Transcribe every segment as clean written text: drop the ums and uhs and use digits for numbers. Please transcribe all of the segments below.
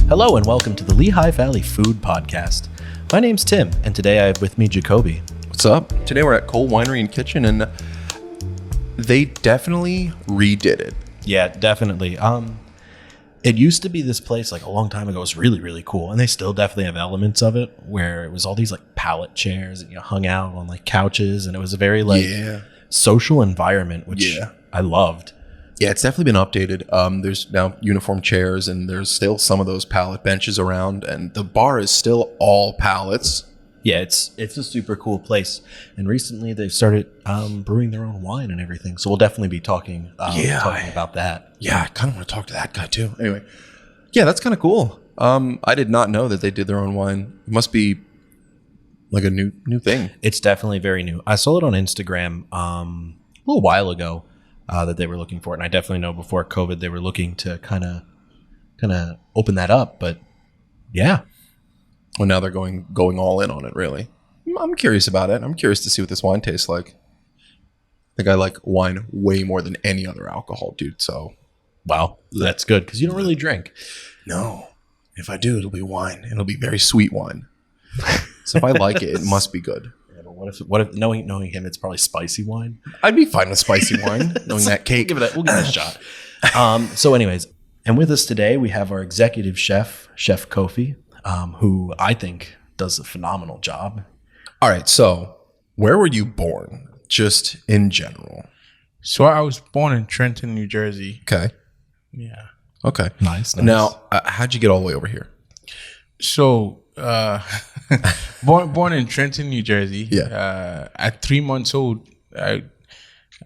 Hello and welcome to the Lehigh Valley Food Podcast. My name's Tim, and today I have with me Jacoby. What's up? Today we're at Cole Winery and Kitchen, and they definitely redid it. Yeah, definitely. It used to be this place like a long time ago. It was really, really cool, and they still definitely have elements of it where it was all these like pallet chairs and you hung out on like couches, and it was a very like social environment, which I loved. Yeah, it's definitely been updated. There's now uniform chairs, and there's still some of those pallet benches around, and the bar is still all pallets. Yeah, it's a super cool place. And recently they've started brewing their own wine and everything. So we'll definitely be talking about that. Yeah, I kind of want to talk to that guy too. Anyway, yeah, that's kind of cool. I did not know that they did their own wine. It must be like a new thing. It's definitely very new. I saw it on Instagram a little while ago that they were looking for it. And I definitely know before COVID they were looking to kind of open that up. But yeah. Well, now they're going all in on it, really. I'm curious about it. I'm curious to see what this wine tastes like. I think I like wine way more than any other alcohol, dude. So, wow, that's good because you don't really drink. No. If I do, it'll be wine. It'll be very sweet wine. So if I like it, it must be good. Yeah, but what if knowing him, it's probably spicy wine? I'd be fine with spicy wine, knowing that cake. We'll give it a shot. So anyways, and with us today, we have our executive chef, Chef Kofe. Who I think does a phenomenal job. All right, so where were you born, just in general? So I was born in Trenton, New Jersey. Okay. Yeah. Okay. Nice. Now, how'd you get all the way over here? So, born in Trenton, New Jersey. Yeah. At 3 months old, I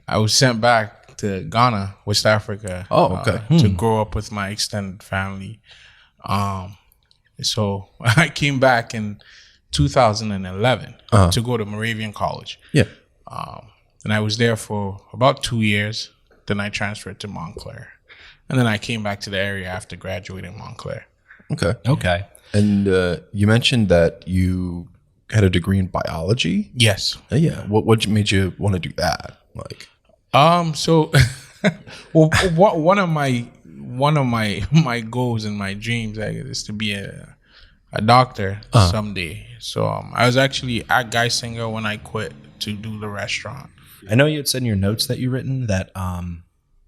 was sent back to Ghana, West Africa. Oh, okay. To grow up with my extended family. So I came back in 2011 to go to Moravian College. Yeah. And I was there for about 2 years. Then I transferred to Montclair. And then I came back to the area after graduating Montclair. Okay. And you mentioned that you had a degree in biology? Yes. Yeah. What made you want to do that? Like, so well, one of my goals and my dreams is to be a doctor someday. So I was actually at Geisinger when I quit to do the restaurant. I know you had said in your notes that you written that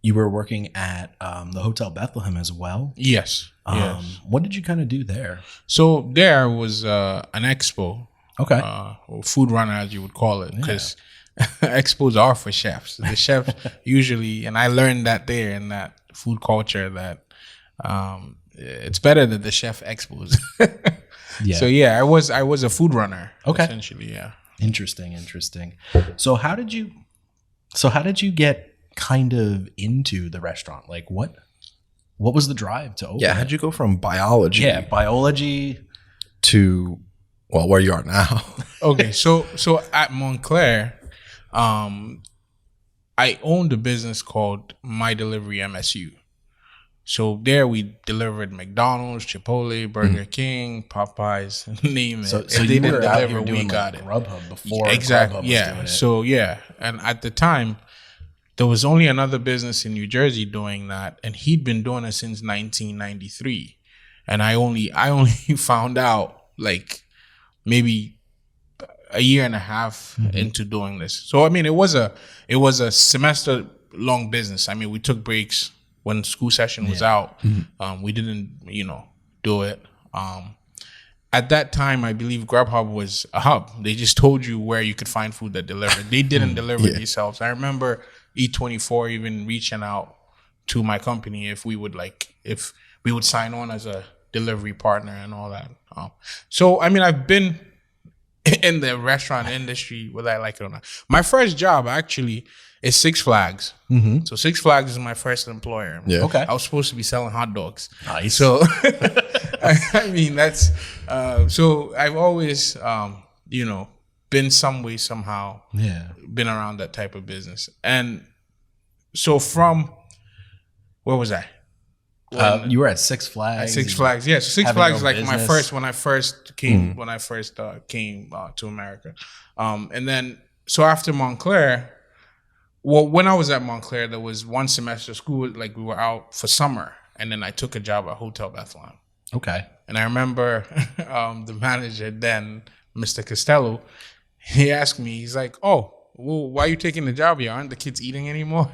you were working at the Hotel Bethlehem as well. Yes. Yes. What did you kind of do there? So there was an expo. Okay. Or food runner, as you would call it, because expos are for chefs. The chefs usually, and I learned that there in that food culture that it's better than the chef expos. Yeah. So yeah, I was a food runner. Okay. Essentially, yeah. Interesting. So how did you get kind of into the restaurant? Like what was the drive to open? yeah, how'd you go from biology? Yeah, biology to, well, where you are now? Okay, so at Montclair, I owned a business called My Delivery MSU. So there we delivered McDonald's, Chipotle, Burger King, Popeyes, name it. So If they you didn't were out deliver, here we doing got like it. Grubhub before Exactly. Grubhub was Yeah. doing it. So yeah, and at the time, there was only another business in New Jersey doing that, and he'd been doing it since 1993, and I only found out like maybe a year and a half into doing this. So I mean, it was a semester long business. I mean, we took breaks when school session was out. We didn't, do it. At that time, I believe Grubhub was a hub. They just told you where you could find food that delivered. They didn't deliver it themselves. I remember E24 even reaching out to my company if we would sign on as a delivery partner and all that. So I mean, I've been in the restaurant industry, whether I like it or not. My first job actually is Six Flags. Mm-hmm. So Six Flags is my first employer. Yeah. Okay. I was supposed to be selling hot dogs. Nice. So I mean, that's so I've always been some way somehow been around that type of business. And so from where was I? You were at Six Flags. At Six Flags, yeah. So Six Flags is like business. when I first came to America, and then so after Montclair, well, when I was at Montclair, there was one semester of school, like we were out for summer, and then I took a job at Hotel Bethlehem. Okay. And I remember the manager then, Mr. Costello, he asked me, he's like, "Oh, well, why are you taking the job here? Aren't the kids eating anymore?"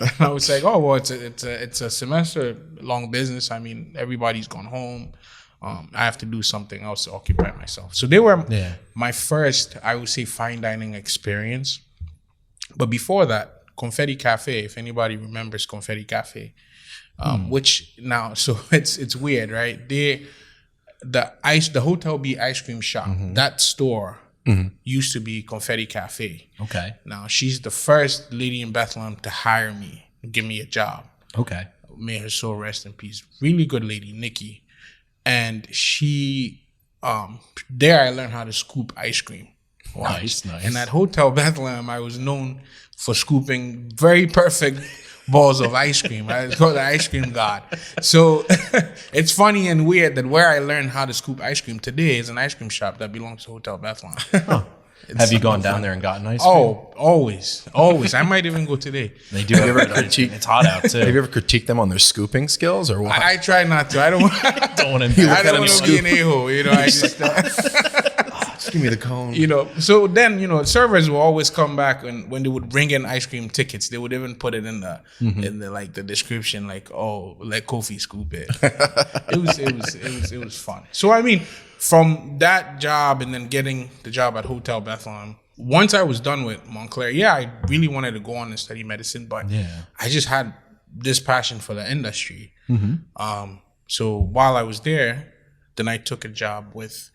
And I was like, "Oh, well, it's a semester long business. I mean, everybody's gone home. I have to do something else to occupy myself." So they were my first, I would say, fine dining experience. But before that, Confetti Cafe, if anybody remembers Confetti Cafe, which now, so it's weird, right? The Hotel B ice cream shop, that store used to be Confetti Cafe. Okay. Now she's the first lady in Bethlehem to hire me, give me a job. Okay. May her soul rest in peace. Really good lady, Nikki. And she, there I learned how to scoop ice cream. Nice. And at Hotel Bethlehem, I was known for scooping very perfect balls of ice cream. I was called the ice cream god. So it's funny and weird that where I learned how to scoop ice cream today is an ice cream shop that belongs to Hotel Bethlehem. Have you gone down there and gotten ice cream? Oh, always. I might even go today. They do have critique. It's hot out too. Have you ever critiqued them on their scooping skills or what? I try not to. I don't want to be an a-hole. I just... Just give me the cone. So then, servers will always come back and when they would bring in ice cream tickets, they would even put it in the like the description, like, "Oh, let Kofe scoop it." It was fun. So I mean, from that job and then getting the job at Hotel Bethlehem, once I was done with Montclair, I really wanted to go on and study medicine, but I just had this passion for the industry. So while I was there, then I took a job with.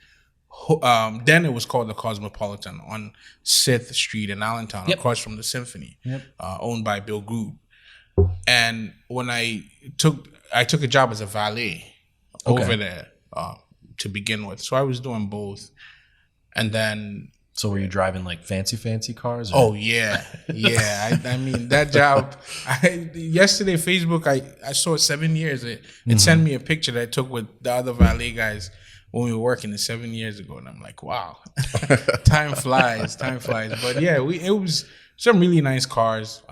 Then it was called the Cosmopolitan on 6th Street in Allentown, across from the Symphony, owned by Bill Groot. And when I took a job as a valet over there to begin with, so I was doing both, and then. So were you driving like fancy cars? Or? Oh yeah. I mean that job. Yesterday, Facebook, I saw 7 years. It sent me a picture that I took with the other valet guys. When we were working 7 years ago, and I'm like, wow, time flies. But it was some really nice cars.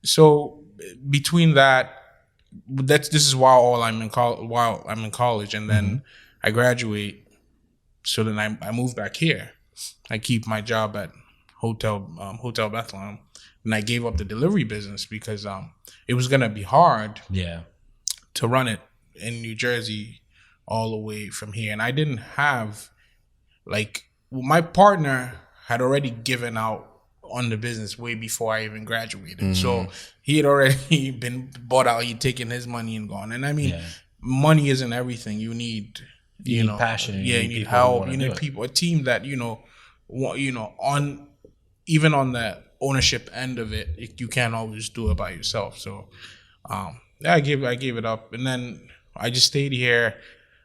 So between this is while I'm in college, and then I graduate. So then I moved back here. I keep my job at Hotel Bethlehem, and I gave up the delivery business because it was gonna be hard to run it in New Jersey. All the way from here, and I didn't have my partner had already given out on the business way before I even graduated. So he had already been bought out. He'd taken his money and gone. And I mean, money isn't everything. You need passion. You need help. You need people, a team that on even on the ownership end of it, you can't always do it by yourself. So I gave it up, and then I just stayed here.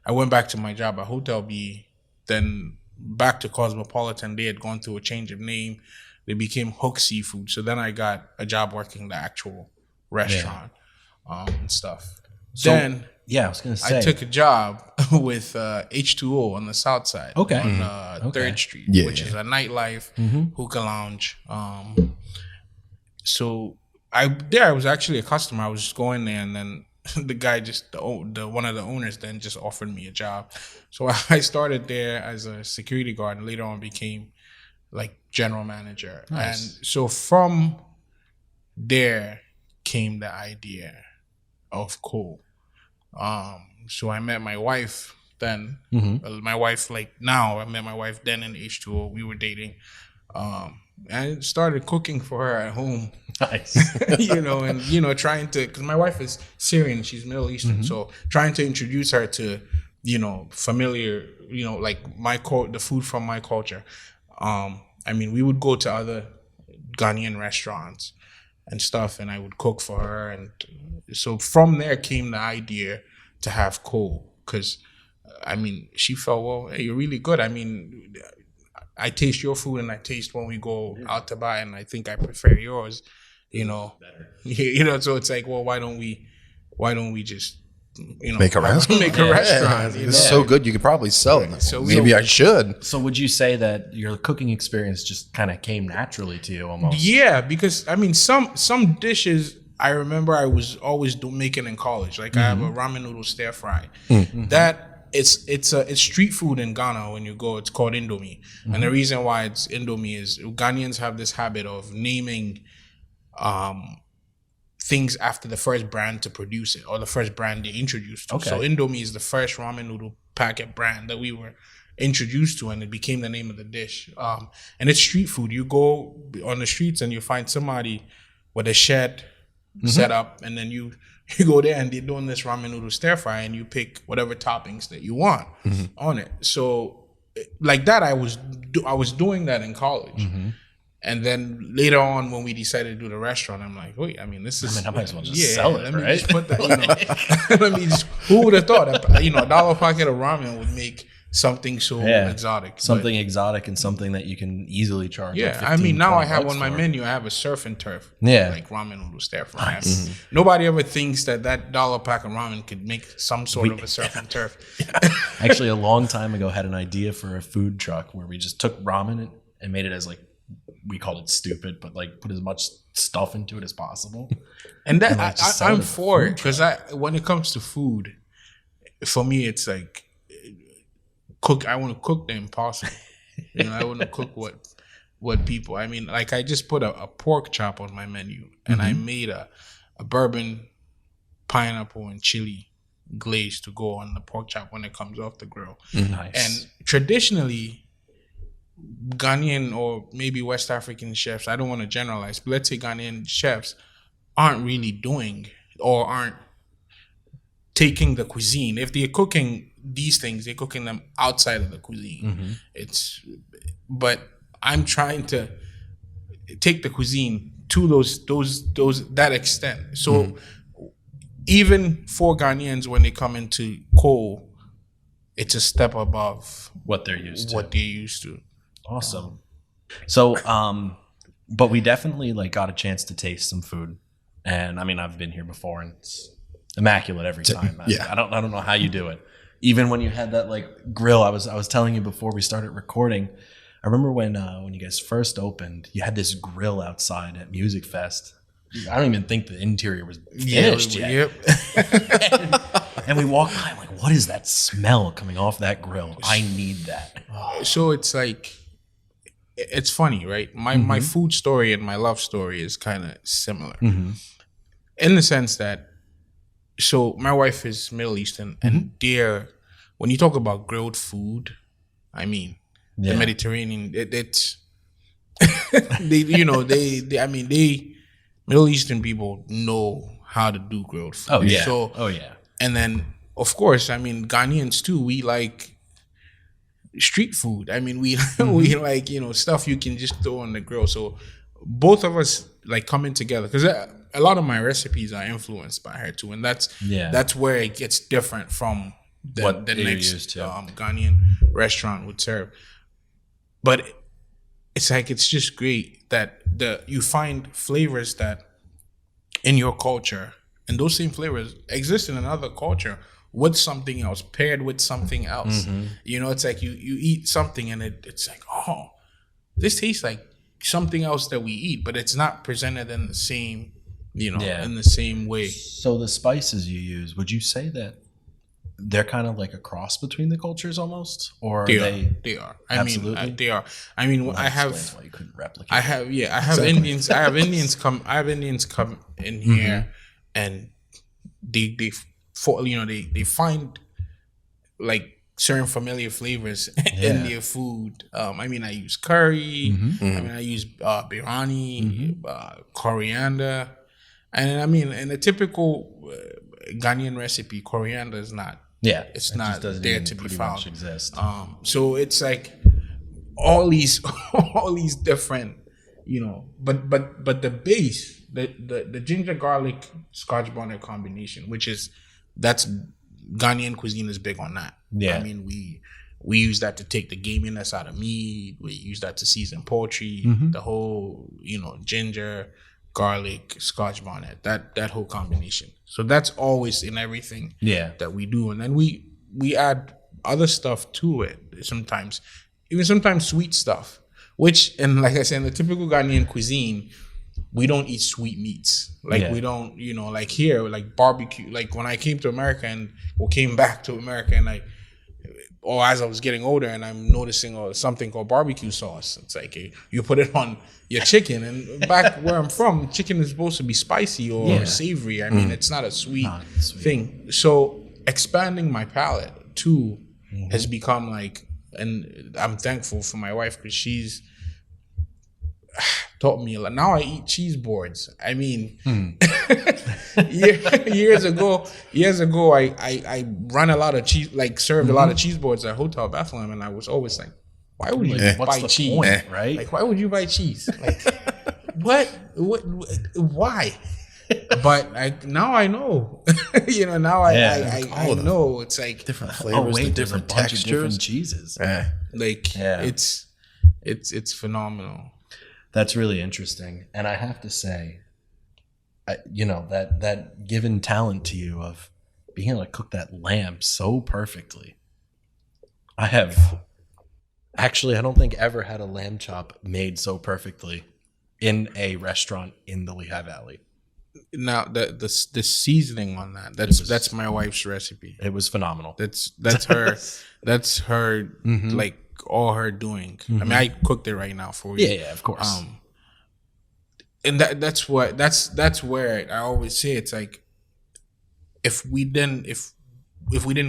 I went back to my job at Hotel B, then back to Cosmopolitan. They had gone through a change of name. They became Hook Seafood. So then I got a job working the actual restaurant and stuff. So, then I was going to say. I took a job with H2O on the south side. Okay. On 3rd Street, which is a nightlife, hookah lounge. So I was actually a customer. I was just going there, and then the guy one of the owners then just offered me a job. So I started there as a security guard and later on became like general manager. Nice. And so from there came the idea of Cole. So I met my wife then. My wife I met my wife then in H2O. We were dating. I started cooking for her at home. Nice. and trying to, because my wife is Syrian, she's Middle Eastern, so trying to introduce her to, familiar, like the food from my culture. I mean, we would go to other Ghanaian restaurants and stuff, and I would cook for her, and so from there came the idea to have Cole, because I mean, she felt, well, hey, you're really good. I mean, I taste your food and I taste when we go out to buy, and I think I prefer yours, So it's like, well, why don't we just, make a restaurant? It's so good, you could probably sell it. So maybe I should. So would you say that your cooking experience just kind of came naturally to you almost? Yeah, because I mean, some dishes I remember I was always making in college. Like I have a ramen noodle stir fry. That it's street food in Ghana. When you go, it's called Indomie. And the reason why it's Indomie is Ghanaians have this habit of naming things after the first brand to produce it or the first brand they introduced to. Okay. So Indomie is the first ramen noodle packet brand that we were introduced to, and it became the name of the dish. And it's street food. You go on the streets and you find somebody with a shed set up, and then you go there and they're doing this ramen noodle stir fry, and you pick whatever toppings that you want on it. So like that, I was doing that in college. And then later on, when we decided to do the restaurant, I'm like, wait, I mean, this is... I might as well just sell it, let me right? just put that, let me just... Who would have thought that, a dollar packet of ramen would make something so exotic? Something exotic and something that you can easily charge. Yeah, like I mean, now I have $15 on my for. menu, I have a surf and turf. Yeah. Like ramen noodle stir fry. Nobody ever thinks that dollar pack of ramen could make some sort of a surf and turf. Actually, a long time ago, had an idea for a food truck where we just took ramen and made it as like, we called it stupid, but like put as much stuff into it as possible. And that like, just sell it I'm as a for food it, because when it comes to food, for me it's like I want to cook the impossible. I want to cook what people. I mean, like I just put a pork chop on my menu, and I made a bourbon, pineapple, and chili glaze to go on the pork chop when it comes off the grill. Nice. And traditionally, Ghanaian or maybe West African chefs, I don't want to generalize, but let's say Ghanaian chefs aren't really doing or aren't taking the cuisine. If they're cooking these things, they're cooking them outside of the cuisine. But I'm trying to take the cuisine to that extent. So even for Ghanaians, when they come into Cole, it's a step above what they're used to. Awesome. So, but we definitely like got a chance to taste some food, and I mean, I've been here before, and it's immaculate every time. I don't know how you do it. Even when you had that like grill, I was telling you before we started recording. I remember when you guys first opened, you had this grill outside at Music Fest. I don't even think the interior was finished yet. And we walked by, I'm like, what is that smell coming off that grill? I need that. So it's like, it's funny, right? My food story and my love story is kind of similar in the sense that, so my wife is Middle Eastern, and when you talk about grilled food, I mean, the Mediterranean, it's Middle Eastern people know how to do grilled food. Oh yeah. So, and then of course, I mean, Ghanaians too, we like street food. I mean, we like, stuff you can just throw on the grill. So both of us like coming together, because a lot of my recipes are influenced by her too, and that's where it gets different from what the next Ghanaian restaurant would serve. But it's like, it's just great that you find flavors that in your culture, and those same flavors exist in another culture with something else, paired with something else. It's like you eat something and it's like, oh, this tastes like something else that we eat, but it's not presented in the same, in the same way. So the spices you use, would you say that they're kind of like a cross between the cultures almost, or they are? Absolutely. They are. I mean, Well, I have. why you couldn't replicate. I have Indians. I have Indians come in here, and they find like certain familiar flavors in their food. I mean, I use curry. I mean, I use biryani, coriander, and I mean, in a typical Ghanaian recipe, coriander is not. Yeah, it's not there to be found. Exist. So it's like all these different, but the base, the ginger garlic Scotch bonnet combination, that's Ghanaian cuisine is big on that. Yeah, I mean we use that to take the gaminess out of meat. We use that to season poultry. The whole ginger, garlic, Scotch bonnet, that whole combination. So that's always in everything that we do, and then we add other stuff to it sometimes, even sometimes sweet stuff, which, and like I said, in the typical Ghanaian cuisine, we don't eat sweet meats. Like Yeah. we don't, like here, like barbecue. Like when I came to America came back to America or as I was getting older and I'm noticing something called barbecue sauce. It's like you put it on your chicken. And back where I'm from, chicken is supposed to be spicy or savory. I mean, it's not a sweet thing. So expanding my palate too has become like, and I'm thankful for my wife because she's taught me a lot. Now I eat cheese boards. I mean, years ago, I run a lot of cheese, like served a lot of cheese boards at Hotel Bethlehem, and I was always like, why would you What's buy the cheese? point, right? Like, why would you buy cheese? Like, what, why? But now I know. Now I know. It's like Different flavors, the there's a different bunch of different textures. cheeses. like Yeah. it's phenomenal. That's really interesting. And I have to say, that given talent to you of being able to cook that lamb so perfectly. I don't think ever had a lamb chop made so perfectly in a restaurant in the Lehigh Valley. Now the seasoning on that's my wife's recipe. It was phenomenal. That's her like all her doing. I mean, I cooked it right now for you. Yeah, of course. And that's where I always say it's like if we didn't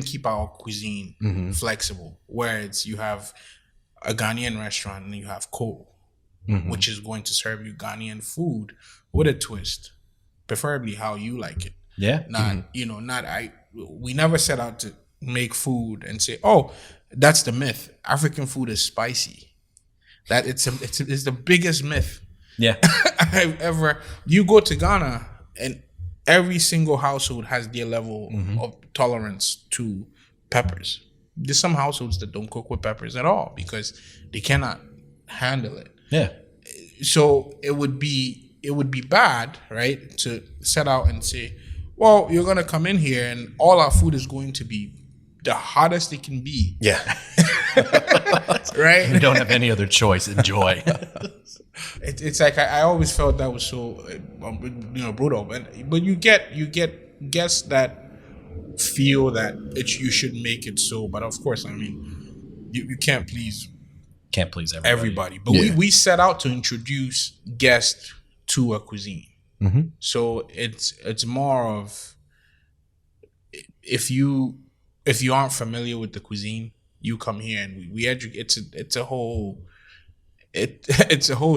keep our cuisine flexible, where it's you have a Ghanaian restaurant and you have Kofe, which is going to serve you Ghanaian food with a twist, preferably how you like it. Yeah. We never set out to make food and say, oh, that's the myth. African food is spicy. That it's the biggest myth. Yeah. I've ever. You go to Ghana and every single household has their level of tolerance to peppers. There's some households that don't cook with peppers at all because they cannot handle it. Yeah. So it would be bad, right, to set out and say, well, you're gonna come in here and all our food is going to be the hottest it can be. Yeah. Right? You don't have any other choice. Enjoy. It's like I always felt that was so brutal, but you get guests that feel that you should make it so. But of course, I mean, you can't please everybody. But we set out to introduce guests to a cuisine. So it's more of if you aren't familiar with the cuisine, you come here and we educate. It's a whole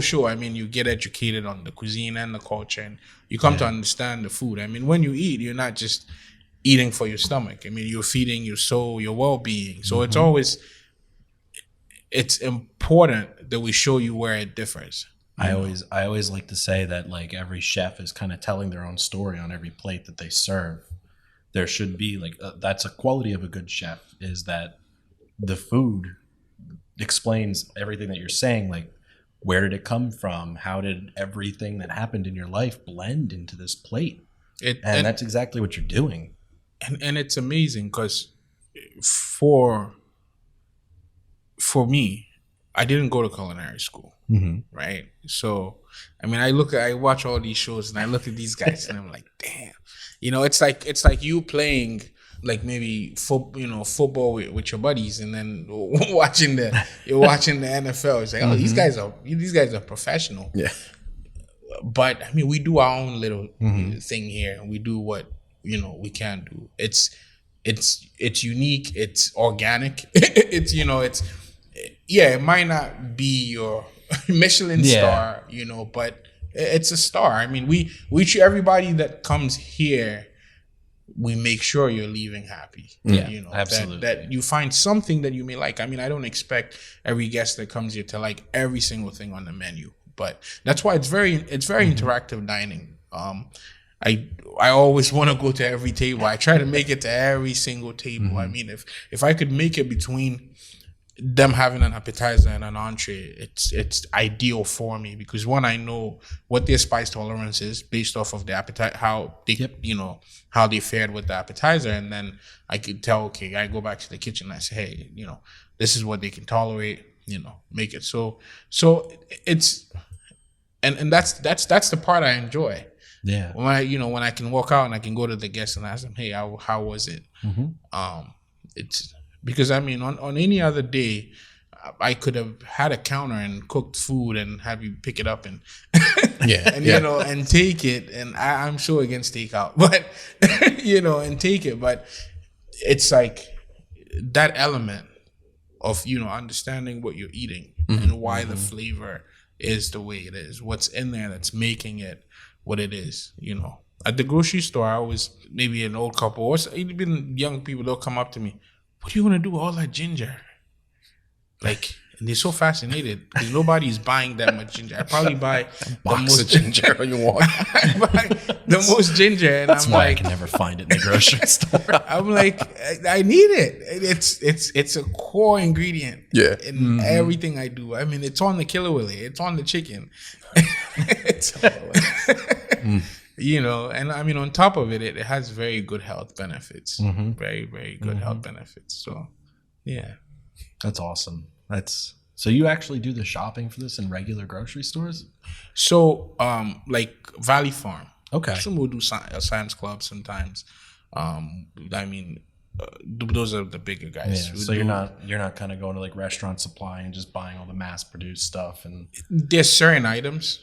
show. I mean, you get educated on the cuisine and the culture, and you come to understand the food. I mean, when you eat, you're not just eating for your stomach. I mean, you're feeding your soul, your well-being. So it's important that we show you where it differs. I always like to say that like every chef is kind of telling their own story on every plate that they serve. There should be like that's a quality of a good chef is that the food explains everything that you're saying. Like, where did it come from? How did everything that happened in your life blend into this plate? And that's exactly what you're doing. And it's amazing because for me, I didn't go to culinary school, right? So, I mean, I watch all these shows and I look at these guys and I'm like, damn, it's like you playing like maybe football with your buddies and then watching the NFL. It's like, oh, these guys are professional. Yeah. But I mean, we do our own little thing here, and we do what we can do. It's unique. It's organic. It might not be your Michelin star, but it's a star. I mean, we treat everybody that comes here. We make sure you're leaving happy. Yeah, absolutely. That you find something that you may like. I mean, I don't expect every guest that comes here to like every single thing on the menu, but that's why it's very interactive dining. I always want to go to every table. I try to make it to every single table. I mean, if I could make it between them having an appetizer and an entree, it's ideal for me because one, I know what their spice tolerance is based off of the appetite, how they how they fared with the appetizer, and then I could tell, okay, I go back to the kitchen and I say, hey, this is what they can tolerate, make it so it's and that's the part I enjoy. Yeah. When I can walk out and I can go to the guests and ask them, hey, how was it? It's because I mean, on any other day, I could have had a counter and cooked food and have you pick it up and and take it. And I'm sure against takeout, but and take it. But it's like that element of understanding what you're eating and why the flavor is the way it is. What's in there that's making it what it is. At the grocery store, I was maybe an old couple or even young people. They'll come up to me. What do you want to do with all that ginger? Like, and they're so fascinated because nobody's buying that much ginger. I probably buy box the most of ginger when you walk. I buy the most ginger, and that's I'm why like, I can never find it in the grocery store. I'm like, I need it. It's a core ingredient. In everything I do. I mean, it's on the killer willy. It's on the chicken. And I mean, on top of it, it has very good health benefits. Very, very good health benefits. So, yeah. That's awesome. So you actually do the shopping for this in regular grocery stores? So, like Valley Farm. Okay. Some will do Sam's Club sometimes. I mean, those are the bigger guys. Yeah, so you're not kind of going to like Restaurant Supply and just buying all the mass produced stuff. And there's certain items,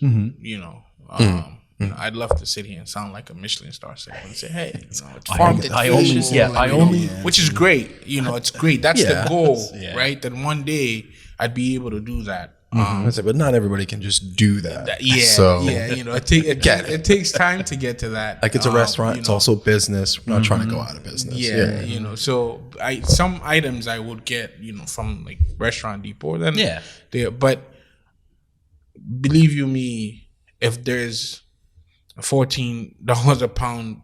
I'd love to sit here and sound like a Michelin star chef and say, hey, it's farmed which is great. It's great. That's the goal, right? That one day I'd be able to do that. But not everybody can just do that. It takes time to get to that. Like it's a restaurant, it's also business. We're not trying to go out of business. So some items I would get, from like Restaurant Depot. But believe you me, if there's $14 a pound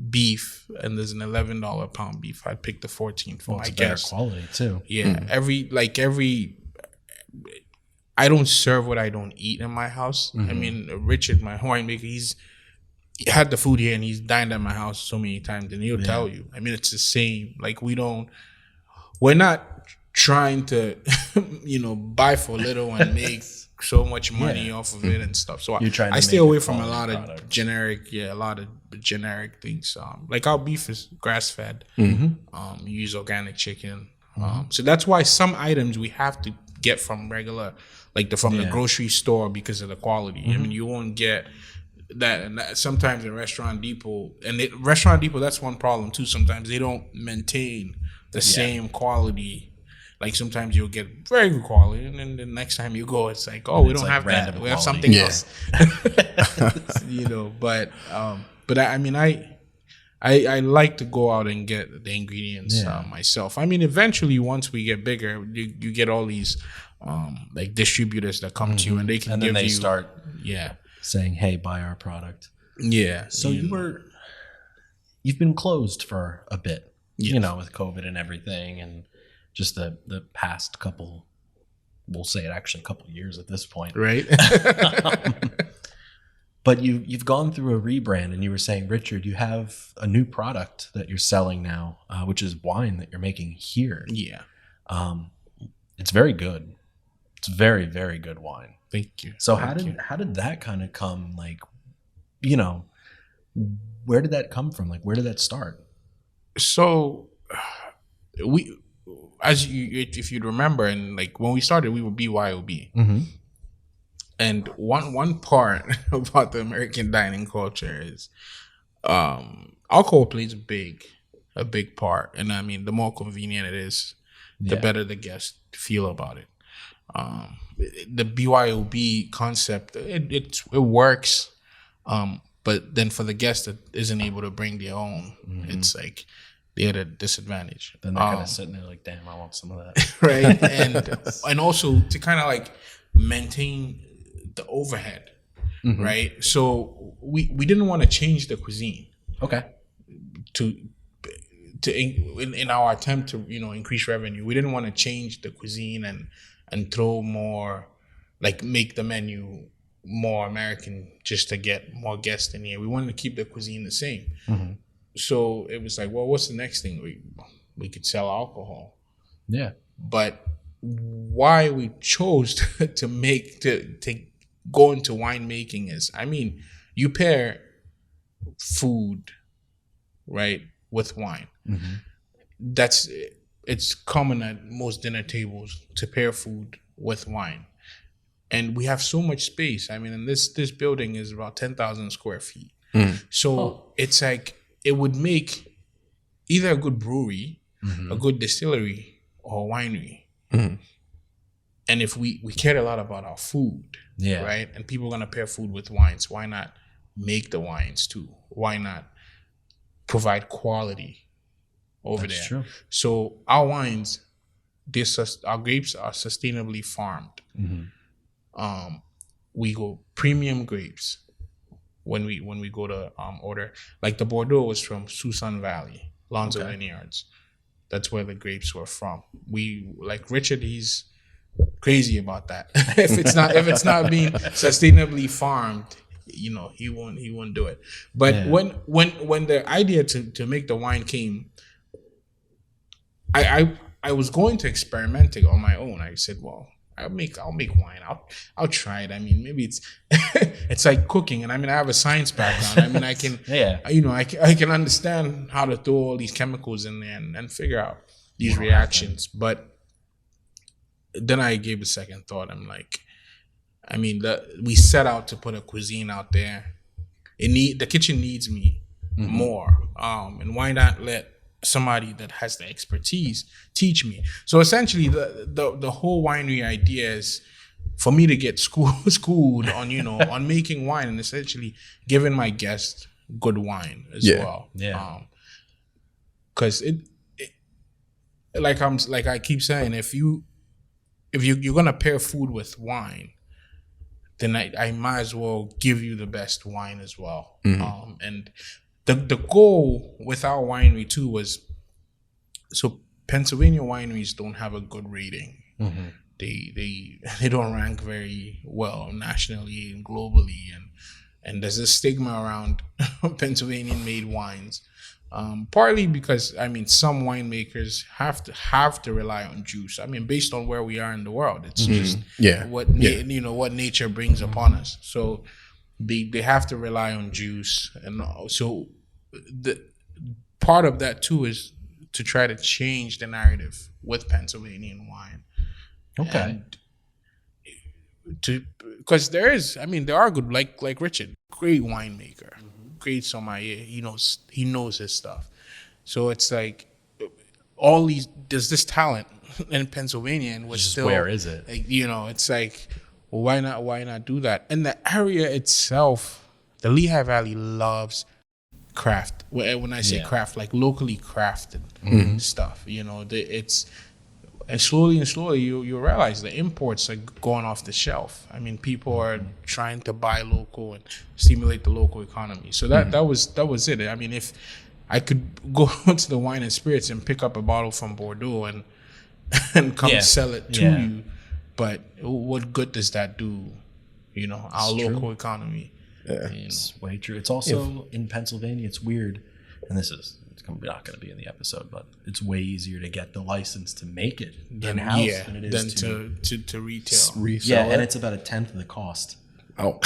beef and there's an $11 a pound beef, I'd pick the 14 for my guests. Better quality too. I don't serve what I don't eat in my house. I mean, Richard, my winemaker, he had the food here and he's dined at my house so many times, and he'll tell you. I mean, it's the same. Like we're not trying to, buy for little and make so much money off of it and stuff. So I stay away from a lot of generic things. Like our beef is grass fed. We use organic chicken. So that's why some items we have to get from regular, from the grocery store because of the quality. I mean, you won't get that. And sometimes in Restaurant Depot, Restaurant Depot, that's one problem too. Sometimes they don't maintain the same quality. Like sometimes you'll get very good quality, and then the next time you go, it's like, we don't have that. We have something else. But I mean, I like to go out and get the ingredients myself. I mean, eventually, once we get bigger, you get all these distributors that come to you, and they can give you. Start saying, "Hey, buy our product." Yeah. So you've been closed for a bit, with COVID and everything, and just the past couple, we'll say it actually a couple of years at this point. Right. But you've gone through a rebrand, and you were saying, Richard, you have a new product that you're selling now, which is wine that you're making here. Yeah. It's very good. It's very, very good wine. Thank you. So how did that kind of come? Where did that come from? Where did that start? So if you'd remember, and when we started, we were BYOB. And one part about the American dining culture is alcohol plays a big part. And I mean, the more convenient it is, the better the guests feel about it. The BYOB concept, it works. But then for the guest that isn't able to bring their own, it's like they're at a disadvantage. Then they're kind of sitting there like, damn, I want some of that. Right. And also to kind of maintain the overhead, right? So we didn't want to change the cuisine. Okay. In our attempt to increase revenue, we didn't want to change the cuisine and throw more, make the menu more American just to get more guests in here. We wanted to keep the cuisine the same. So it was like, well, what's the next thing? We could sell alcohol. Yeah. But why we chose to go into winemaking is, I mean, you pair food, right, with wine. That's it's common at most dinner tables to pair food with wine. And we have so much space. I mean, and this building is about 10,000 square feet. So it's like it would make either a good brewery, a good distillery, or a winery. And if we cared a lot about our food, right? And people are gonna pair food with wines, why not make the wines too? Why not provide quality over there? True. So our wines, our grapes are sustainably farmed. We go premium grapes when we go to order. Like the Bordeaux was from Susan Valley, Lonzo Vineyards. That's where the grapes were from. We like Richard. He's crazy about that. if it's not being sustainably farmed, you know, he won't do it. But when the idea to make the wine came, I was going to experiment it on my own. I said, well, I'll make wine. I'll try it. I mean, maybe it's it's like cooking, and I mean, I have a science background. I mean, I can I can understand how to throw all these chemicals in there and figure out these reactions. But then I gave a second thought. I'm like, I mean, we set out to put a cuisine out there. The kitchen needs me more. And why not let somebody that has the expertise teach me? So essentially, the whole winery idea is for me to get schooled on, you know, on making wine and essentially giving my guests good wine as well. Because like I keep saying, if you're gonna pair food with wine, then I might as well give you the best wine as well. And the goal with our winery too was, so Pennsylvania wineries don't have a good rating. They don't rank very well nationally and globally, and there's a stigma around Pennsylvanian made wines. Partly because, I mean, some winemakers have to rely on juice. I mean, based on where we are in the world, it's just what nature brings upon us. So they have to rely on juice, and so the part of that too is to try to change the narrative with Pennsylvanian wine. Because there are good, like Richard, great winemaker. Great sommelier. He knows his stuff. So it's like there's this talent in Pennsylvania, and where is it? Like, you know, it's like, well, why not do that? And the area itself, the Lehigh Valley loves craft. When I say craft, like locally crafted stuff. You know, and slowly you realize the imports are going off the shelf. I mean, people are trying to buy local and stimulate the local economy. So that was it. I mean, if I could go to the wine and spirits and pick up a bottle from Bordeaux and come sell it to you, but what good does that do? You know, our local economy. It's way true. It's also in Pennsylvania. It's weird, and it's not going to be in the episode, but it's way easier to get the license to make it in-house than it is to retail. And it's about 1/10 of the cost. Oh,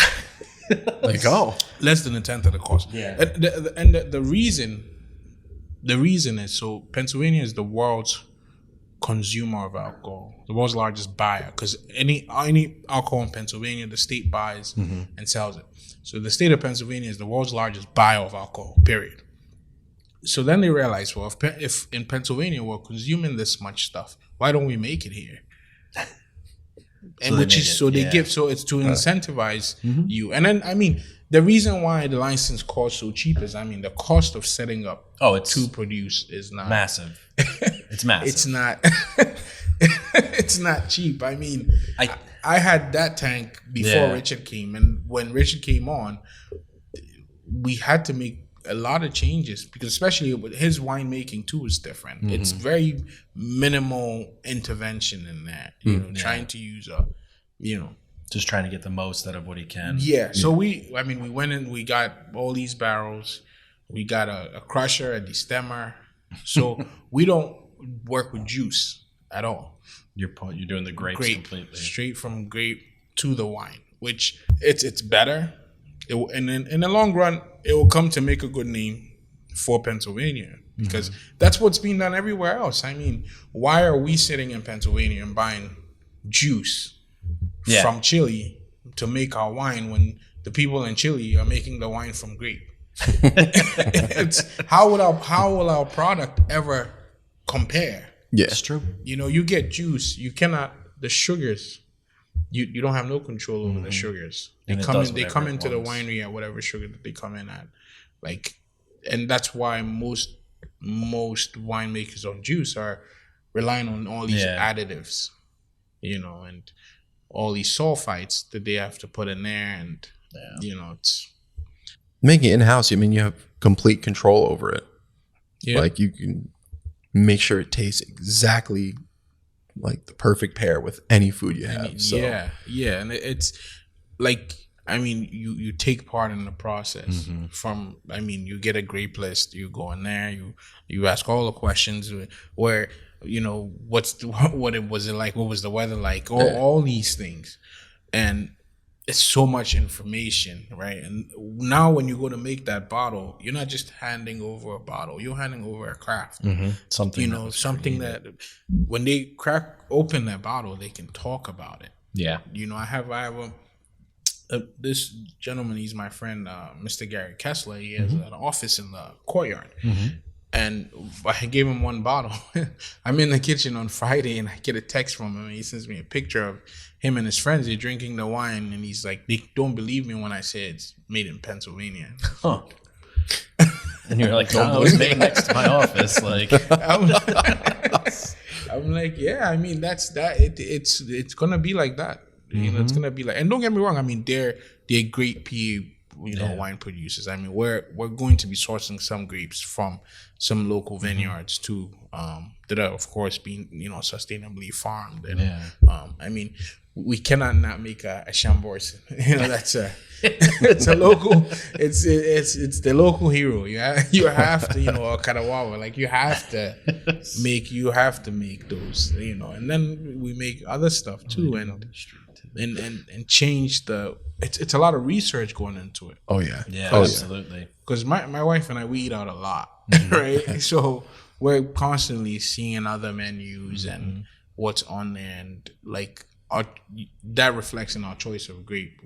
less than 1/10 of the cost. And the reason is, so Pennsylvania is the world's consumer of alcohol, the world's largest buyer, because any alcohol in Pennsylvania, the state buys and sells it. So the state of Pennsylvania is the world's largest buyer of alcohol, period. So then they realized, well, if in Pennsylvania we're consuming this much stuff, why don't we make it here? And so it's to incentivize you. And then, I mean, the reason why the license costs so cheap is, I mean, the cost of setting up to produce is not massive. It's massive. It's not. It's not cheap. I mean, I had that tank before Richard came, and when Richard came on, we had to make a lot of changes, because especially with his winemaking too is different. It's very minimal intervention in that. You know, trying to use just trying to get the most out of what he can. So we went in, we got all these barrels, we got a crusher, a destemmer. So we don't work with juice at all. You're doing the grapes completely straight from grape to the wine. which it's better. And in the long run, it will come to make a good name for Pennsylvania because that's what's being done everywhere else. I mean, why are we sitting in Pennsylvania and buying juice from Chile to make our wine when the people in Chile are making the wine from grape? How will our product ever compare? Yeah, It's true. You get juice. You cannot the sugars. You don't have no control over the sugars. They come into the winery at whatever sugar that they come in at, and that's why most winemakers on juice are relying on all these additives, and all these sulfites that they have to put in there, and it's making it in-house. I mean, you have complete control over it. Yeah, like you can make sure it tastes exactly like the perfect pair with any food you have. Yeah, and it's like, I mean, you take part in the process. From, I mean, you get a grape list, you go in there, you ask all the questions where, what it was like, what was the weather like, all these things, and it's so much information, right? And now when you go to make that bottle, you're not just handing over a bottle, you're handing over a craft. Something something that when they crack open that bottle, they can talk about it. Yeah. I have this gentleman, he's my friend, Mr. Gary Kessler. He has an office in the courtyard. And I gave him one bottle. I'm in the kitchen on Friday and I get a text from him. And he sends me a picture of him and his friends. They're drinking the wine. And he's like, they don't believe me when I say it's made in Pennsylvania. Huh. And you're like, no, it's made next to my office. Like, I'm like, yeah, I mean, that's that. It's going to be like that. It's going to be like, and don't get me wrong. I mean, they're great PA wine producers. I mean, we're going to be sourcing some grapes from some local vineyards too, that are of course being sustainably farmed. And I mean, we cannot not make a Chambord. That's it's a local. It's the local hero. You have to or Cadawawa. Like you have to make those. And then we make other stuff too, and change the. It's a lot of research going into it. Oh yeah, absolutely. Because my wife and I, we eat out a lot, right? So we're constantly seeing other menus and what's on there, and like that reflects in our choice of grape.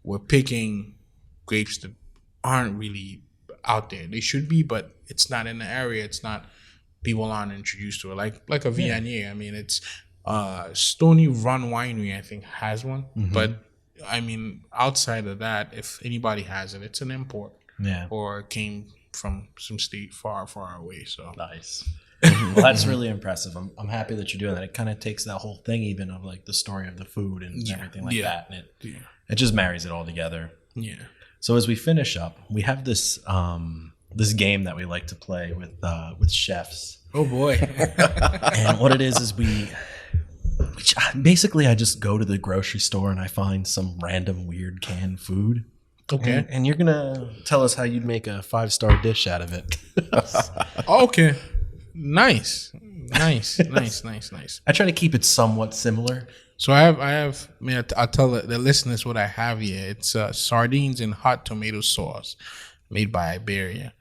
We're picking grapes that aren't really out there. They should be, but it's not in the area. It's not, people aren't introduced to it. Like a Viognier. I mean, it's Stony Run Winery, I think, has one, but I mean, outside of that, if anybody has it, it's an import. Yeah. Or it came from some state far, far away. So nice. Well, that's really impressive. I'm happy that you're doing that. It kind of takes that whole thing, even of like the story of the food and everything like that, and it just marries it all together. Yeah. So as we finish up, we have this this game that we like to play with chefs. Oh boy! And what it is basically I just go to the grocery store and I find some random weird canned food. Okay. And you're gonna tell us how you'd make a 5-star dish out of it. Okay. Nice. I try to keep it somewhat similar. So I'll tell the listeners what I have here. It's sardines in hot tomato sauce made by Iberia.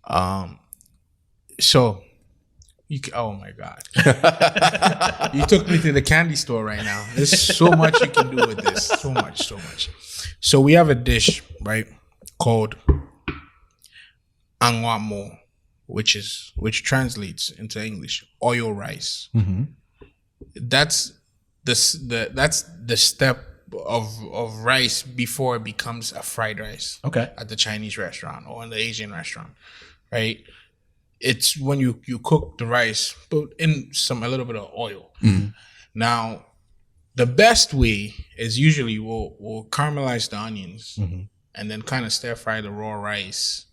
Oh my God. You took me to the candy store right now. There's so much you can do with this. So much. So we have a dish, right, called Armah, which translates into English oil rice. That's the step of rice before it becomes a fried rice. Okay. At the Chinese restaurant or in the Asian restaurant, right? It's when you cook the rice, but in a little bit of oil. Now, the best way is usually we'll caramelize the onions and then kind of stir fry the raw rice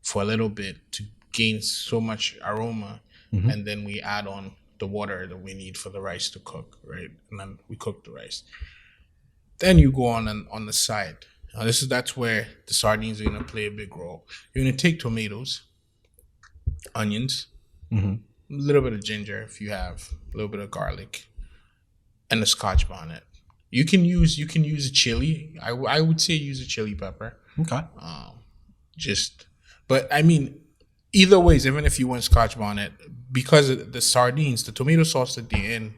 for a little bit to gain so much aroma, and then we add on the water that we need for the rice to cook, right? And then we cook the rice. Then you go on the side. Now that's where the sardines are gonna play a big role. You're gonna take tomatoes, onions, a little bit of ginger if you have, a little bit of garlic, and the Scotch bonnet. You can use a chili. I would say use a chili pepper. Okay. But I mean, either ways, even if you went Scotch bonnet, because of the sardines, the tomato sauce at the end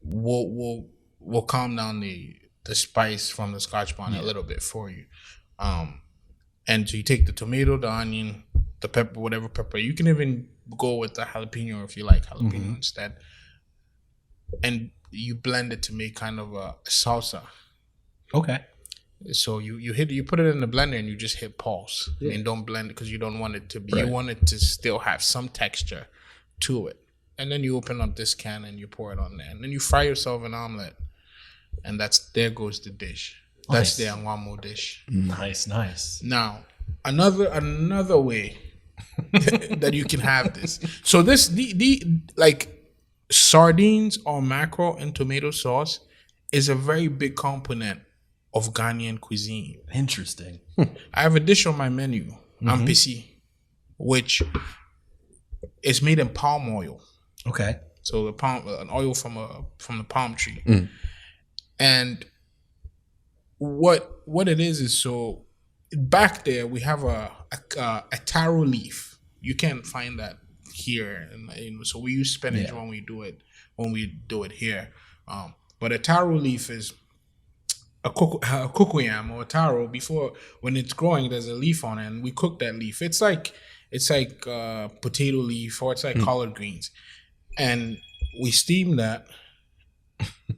will calm down the spice from the Scotch bonnet a little bit for you. And so you take the tomato, the onion, the pepper, whatever pepper. You can even go with the jalapeno if you like jalapeno instead. And you blend it to make kind of a salsa. Okay. So you put it in the blender and you just hit pause. And don't blend it because you don't want it to be. You want it to still have some texture to it. And then you open up this can and you pour it on there. And then you fry yourself an omelet. And there goes the dish. That's the Anwamo dish. Nice. Now, another way that you can have this. So this the like sardines or mackerel and tomato sauce is a very big component of Ghanaian cuisine. Interesting. I have a dish on my menu, ampesi, which is made in palm oil. Okay. So an oil from the palm tree. And what it is so back there we have a taro leaf. You can't find that here, and so we use spinach when we do it here. But a taro leaf is a cocoyam or a taro. Before, when it's growing, there's a leaf on it, and we cook that leaf. It's like potato leaf, or it's like collard greens, and we steam that.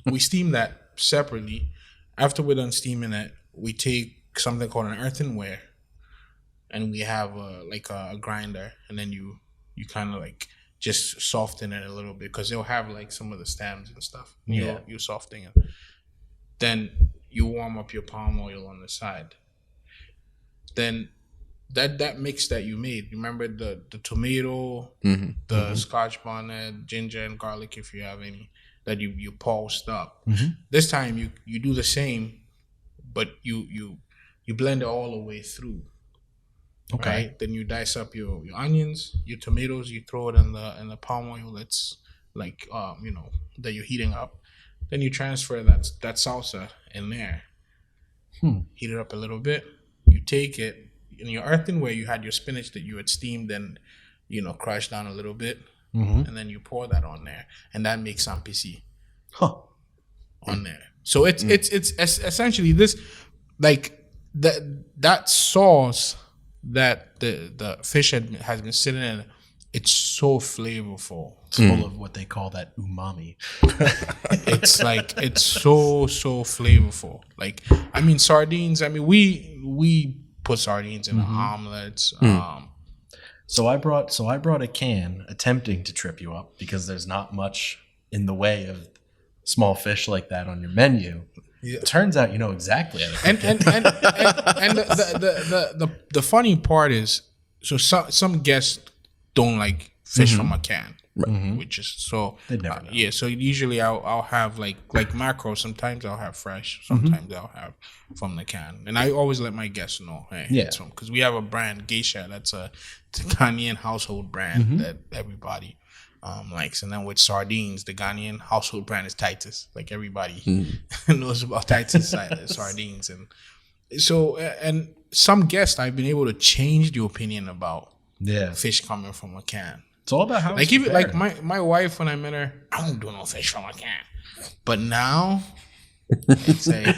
We steam that separately. After we're done steaming it, we take something called an earthenware, and we have a grinder, and then you kind of like just soften it a little bit because it'll have like some of the stems and stuff. You soften it. Then you warm up your palm oil on the side. Then that mix that you made, remember the tomato, the Scotch bonnet, ginger and garlic if you have any, that you pulsed up. This time you do the same, but you blend it all the way through. Okay. Right? Then you dice up your onions, your tomatoes, you throw it in the palm oil that's like that you're heating up. Then you transfer that salsa in there. Heat it up a little bit. You take it in your earthenware. You had your spinach that you had steamed and crushed down a little bit, and then you pour that on there, and that makes ampesi on there. So it's essentially this, like that sauce that the fish has been sitting in. It's so flavorful. It's full of what they call that umami. It's like it's so flavorful. Like, I mean, sardines. I mean, we put sardines in omelets. So I brought a can, attempting to trip you up because there's not much in the way of small fish like that on your menu. Yeah. Turns out you know exactly how to cook and the funny part is, so some guests don't like fish from a can, which is so. They never know. Yeah, so usually I'll have like mackerel. Sometimes I'll have fresh. Sometimes I'll have from the can, and I always let my guests know, hey, it's from, because we have a brand, Geisha. It's a Ghanaian household brand that everybody likes. And then with sardines, the Ghanaian household brand is Titus. Like everybody knows about Titus sardines, and so and some guests I've been able to change the opinion about fish coming from a can. It's all about how like even like my wife, when I met her, I don't do no fish from a can. But now it's like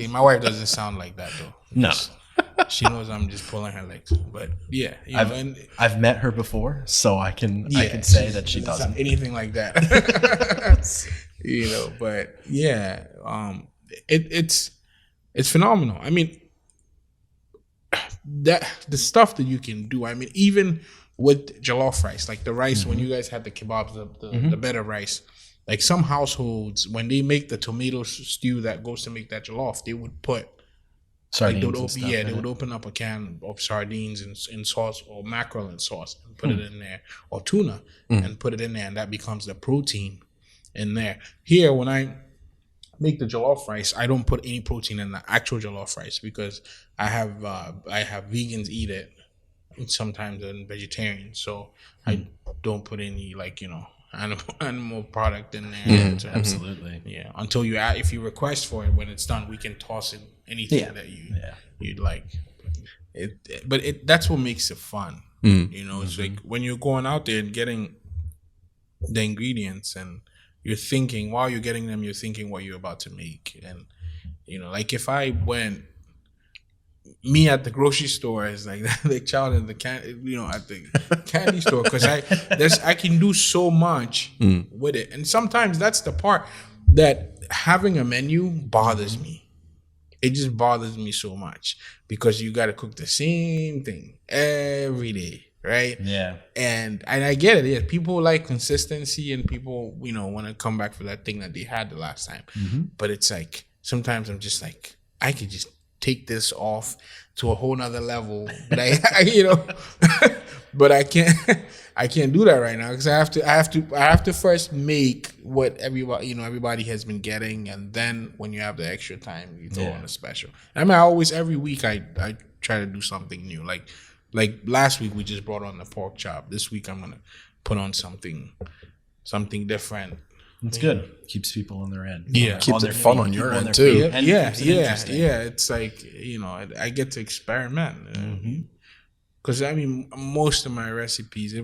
my wife doesn't sound like that though. No. She knows I'm just pulling her legs. But yeah, I've met her before, so I can say that she doesn't anything like that. But yeah, it's phenomenal. I mean, that the stuff that you can do. I mean, even with jollof rice, like the rice when you guys had the kebabs, the better rice. Like some households, when they make the tomato stew that goes to make that jollof, they would put sardines. They would open up a can of sardines in sauce, or mackerel in sauce, and put it in there, or tuna and put it in there, and that becomes the protein in there. Here, when I make the jollof rice, I don't put any protein in the actual jollof rice because I have vegans eat it, and sometimes they're vegetarians, so I don't put any animal product in there. So, Absolutely. yeah. Until you if you request for it, when it's done, we can toss in anything that you'd like. But that's what makes it fun. You know, it's like when you're going out there and getting the ingredients, and you're thinking while you're getting them, you're thinking what you're about to make. And you know, like if I went, me at the grocery store is like the child in the at the candy store, because I can do so much with it. And sometimes that's the part that having a menu bothers me. It just bothers me so much, because you got to cook the same thing every day, right? Yeah. And I get it. Yeah, people like consistency, and people, want to come back for that thing that they had the last time. But it's like, sometimes I'm just like, I could just take this off to a whole nother level. But but I can't do that right now, because I have to first make what everybody has been getting, and then when you have the extra time, you throw on a special. I mean, every week I try to do something new. Like last week we just brought on the pork chop. This week I'm gonna put on something different. It's good. Keeps people on their end. Yeah. Keeps it fun on your end too. Yeah. It's like, I get to experiment. Because most of my recipes,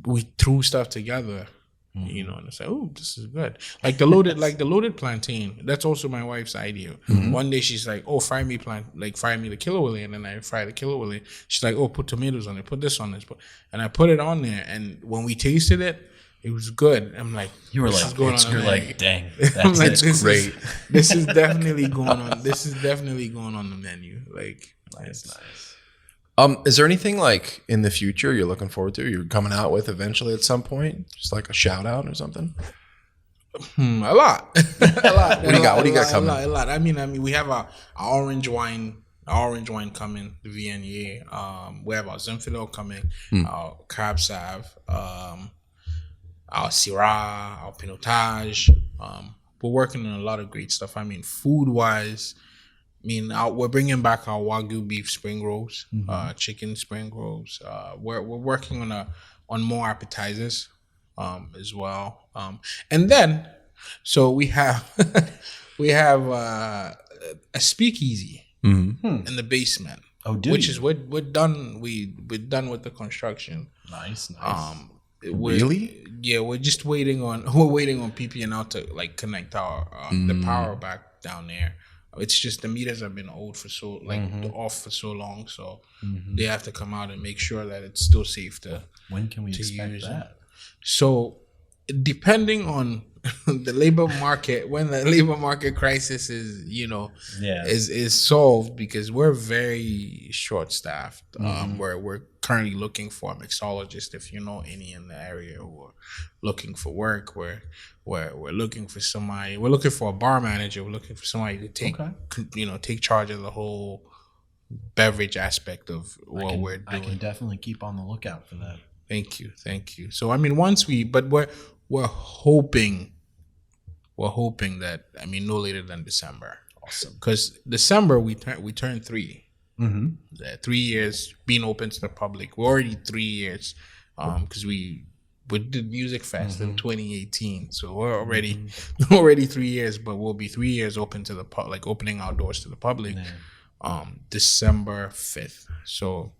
we threw stuff together, and it's like, oh, this is good. Like the loaded plantain. That's also my wife's idea. One day she's like, oh, fry me the killer willy, and then I fry the killer willy. She's like, oh, put tomatoes on it, put this on this, and I put it on there, and when we tasted it, it was good. I'm like, you were like, dang, I'm like, that's great. This is definitely going on. This is definitely going on the menu. Like, nice. Is there anything like in the future you're looking forward to? You're coming out with eventually at some point, just like a shout out or something? A lot. What do you got coming? A lot. I mean, we have our orange wine coming, the Viognier. We have our Zinfandel coming, our Cab Sauv, our Syrah, our Pinotage. We're working on a lot of great stuff. I mean, food wise, we're bringing back our Wagyu beef spring rolls, chicken spring rolls. We're working on more appetizers, as well. And then, so we have a speakeasy in the basement. Oh, which is we're done. We're done with the construction. Nice. Really? Yeah, we're waiting on PP&L to connect our the power back down there. It's just the meters have been off for so long, so they have to come out and make sure that it's still safe to. When can we expect use that? So, depending on the labor market, when the labor market crisis is solved, because we're very short staffed. We're currently looking for a mixologist, if you know any in the area, who are looking for work. We're looking for somebody. We're looking for a bar manager. We're looking for somebody to take charge of the whole beverage aspect of what we're doing. I can definitely keep on the lookout for that. Thank you. So we're hoping that no later than December. Awesome. Because December we turn 3. 3 years being open to the public. We're already 3 years, because we did Music Fest in 2018, so we're already 3 years. But we'll be 3 years open to the public, opening our doors to the public, December 5th. So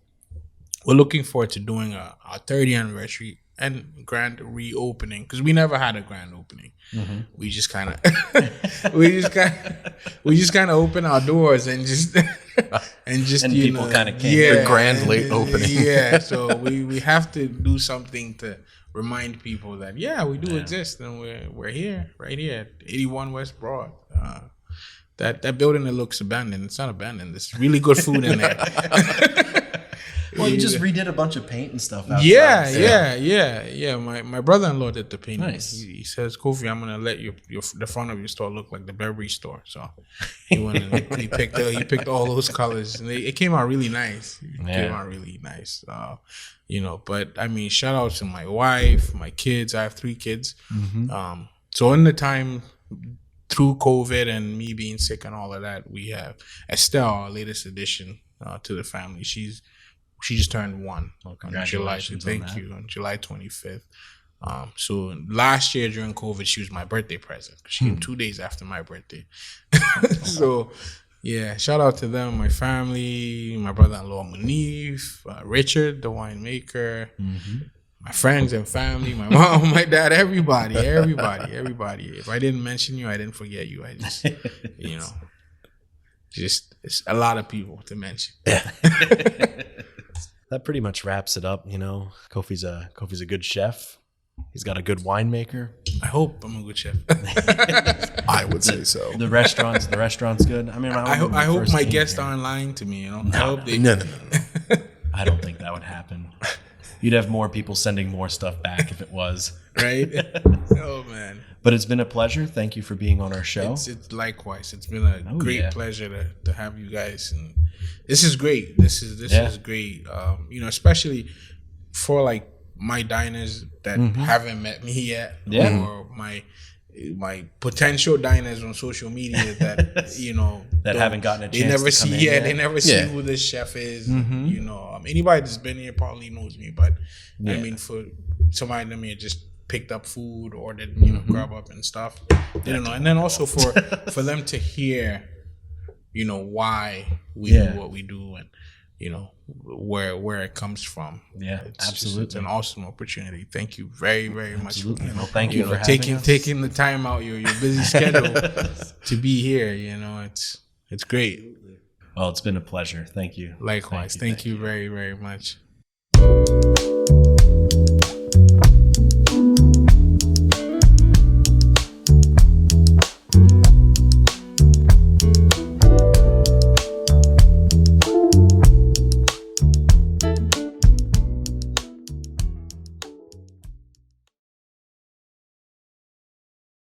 we're looking forward to doing our 30th anniversary and grand reopening, because we never had a grand opening. We just kind of open our doors and just people kind of came. The grand late opening. Yeah, so we have to do something to remind people that we do exist, and we're here, right here at 81 West Broad. That building that looks abandoned, it's not abandoned. There's really good food in there. Well, you just redid a bunch of paint and stuff outside. Yeah. My brother-in-law did the painting. Nice. He says, Kofe, I'm gonna let the front of your store look like the beverage store. So he went and he picked all those colors, and it came out really nice. But shout out to my wife, my kids. I have 3 kids. So in the time through COVID and me being sick and all of that, we have Estelle, our latest addition to the family. She just turned 1 on July. Thank you, on July 25th. So last year during COVID, she was my birthday present. She came 2 days after my birthday. So yeah, shout out to them, my family, my brother-in-law Munif, Richard, the winemaker, my friends and family, my mom, my dad, everybody. If I didn't mention you, I didn't forget you. I just, just it's a lot of people to mention. That pretty much wraps it up. Kofe's a good chef. He's got a good winemaker. I hope I'm a good chef. I would say so. The restaurant's good. I mean, I hope my guests aren't lying to me. I hope they. No. I don't think that would happen. You'd have more people sending more stuff back if it was. Right? Oh man. But it's been a pleasure. Thank you for being on our show. It's likewise. It's been a great pleasure to have you guys, and this is great. This is great. Especially for like my diners that haven't met me yet, or my potential diners on social media that that haven't gotten a chance. They never to come see. in They never see who this chef is. Anybody that's been here probably knows me, but I mean, for somebody that may have just picked up food, ordered, grub up and stuff, they don't know. And then also for them to hear, why we do what we do, and where it comes from. Yeah, absolutely. It's an awesome opportunity. Thank you very, very much. Well, thank you for taking the time out your busy schedule to be here. It's great. Well, it's been a pleasure. Thank you. Likewise. Thank you very, very much.